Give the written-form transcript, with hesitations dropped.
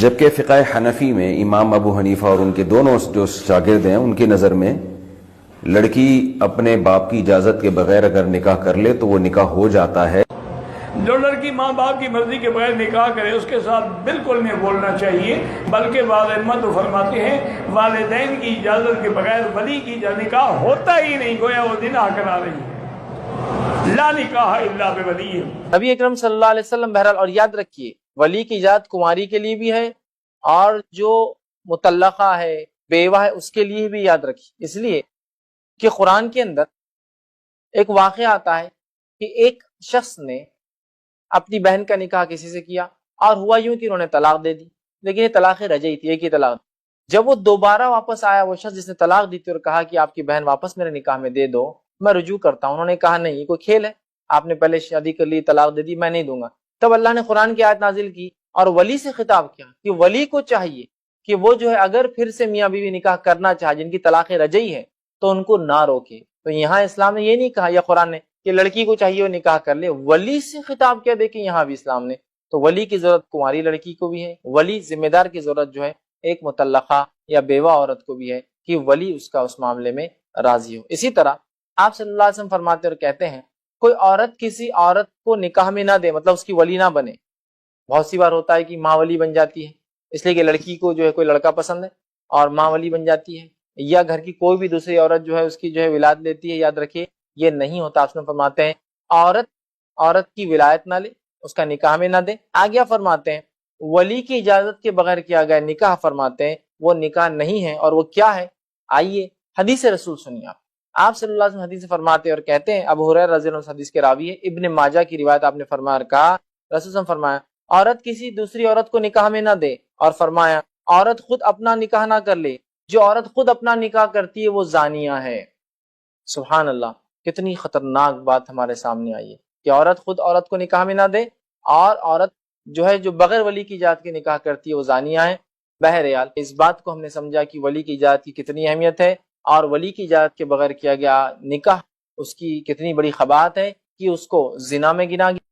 جبکہ فقہ حنفی میں امام ابو حنیفہ اور ان کے دونوں جو شاگرد ہیں ان کی نظر میں لڑکی اپنے باپ کی اجازت کے بغیر اگر نکاح کر لے تو وہ نکاح ہو جاتا ہے۔ جو لڑکی ماں باپ کی مرضی کے بغیر نکاح کرے اس کے ساتھ بالکل نہیں بولنا چاہیے، بلکہ بعض ائمہ تو فرماتے ہیں والدین کی اجازت کے بغیر ولی کی نکاح ہوتا ہی نہیں، گویا وہ زنا کرا رہی ہے۔ لا نکاح الا بولی۔ نبی اکرم صلی اللہ علیہ وسلم بہرحال، اور یاد رکھیے ولی کی اجازت کماری کے لیے بھی ہے اور جو مطلقہ ہے بیوہ ہے اس کے لیے بھی یاد رکھیے، اس لیے کہ قرآن کے اندر ایک واقعہ آتا ہے کہ ایک شخص نے اپنی بہن کا نکاح کسی سے کیا اور ہوا یوں کہ انہوں نے طلاق دے دی، لیکن یہ طلاق رجعی تھی، ایک ہی طلاق۔ جب وہ دوبارہ واپس آیا وہ شخص جس نے طلاق دی تھی اور کہا کہ آپ کی بہن واپس میرے نکاح میں دے دو، میں رجوع کرتا ہوں، انہوں نے کہا نہیں، یہ کوئی کھیل ہے، آپ نے پہلے شادی کر لی طلاق دے دی، میں نہیں دوں گا۔ تب اللہ نے قرآن کی آیت نازل کی اور ولی سے خطاب کیا کہ ولی کو چاہیے کہ وہ جو ہے اگر پھر سے میاں بیوی نکاح کرنا چاہے جن کی طلاق رجعی ہے تو ان کو نہ روکے۔ تو یہاں اسلام نے یہ نہیں کہا یا قرآن نے کہ لڑکی کو چاہیے وہ نکاح کر لے، ولی سے خطاب کیا دیکھیں یہاں بھی اسلام نے۔ تو ولی کی ضرورت کنواری لڑکی کو بھی ہے، ولی ذمہ دار کی ضرورت جو ہے ایک مطلقہ یا بیوہ عورت کو بھی ہے کہ ولی اس کا اس معاملے میں راضی ہو۔ اسی طرح آپ صلی اللہ علیہ وسلم فرماتے اور کہتے ہیں کوئی عورت کسی عورت کو نکاح میں نہ دے، مطلب اس کی ولی نہ بنے۔ بہت سی بار ہوتا ہے کہ ماں ولی بن جاتی ہے، اس لیے کہ لڑکی کو جو ہے کوئی لڑکا پسند ہے اور ماں ولی بن جاتی ہے، یا گھر کی کوئی بھی دوسری عورت جو ہے اس کی جو ہے ولایت لیتی ہے۔ یاد رکھیے یہ نہیں ہوتا۔ آپ نے فرماتے ہیں عورت کی ولایت نہ لے، اس کا نکاح میں نہ دے۔ آگیا فرماتے ہیں ولی کی اجازت کے بغیر کیا گیا نکاح، فرماتے ہیں وہ نکاح نہیں ہے، اور وہ کیا ہے؟ آئیے حدیث رسول سنیے۔ آپ صلی اللہ علیہ وسلم حدیث فرماتے اور کہتے ہیں، ابو ہریرہ رضی اللہ عنہ حدیث کے راوی ہے، ابن ماجہ کی روایت، آپ نے فرمایا اور کہا رسول صلی اللہ علیہ وسلم فرمایا عورت کسی دوسری عورت کو نکاح میں نہ دے، اور فرمایا عورت خود اپنا نکاح نہ کر لے، جو عورت خود اپنا نکاح کرتی ہے وہ زانیہ ہے۔ سبحان اللہ، کتنی خطرناک بات ہمارے سامنے آئی ہے کہ عورت خود عورت کو نکاح میں نہ دے، اور عورت جو ہے جو بغیر ولی کی اجازت کے نکاح کرتی ہے وہ زانیہ ہے۔ بہرحال اس بات کو ہم نے سمجھا کہ ولی کی اجازت کی کتنی اہمیت ہے، اور ولی کی اجازت کے بغیر کیا گیا نکاح اس کی کتنی بڑی خباثت ہے کہ اس کو زنا میں گنا گیا۔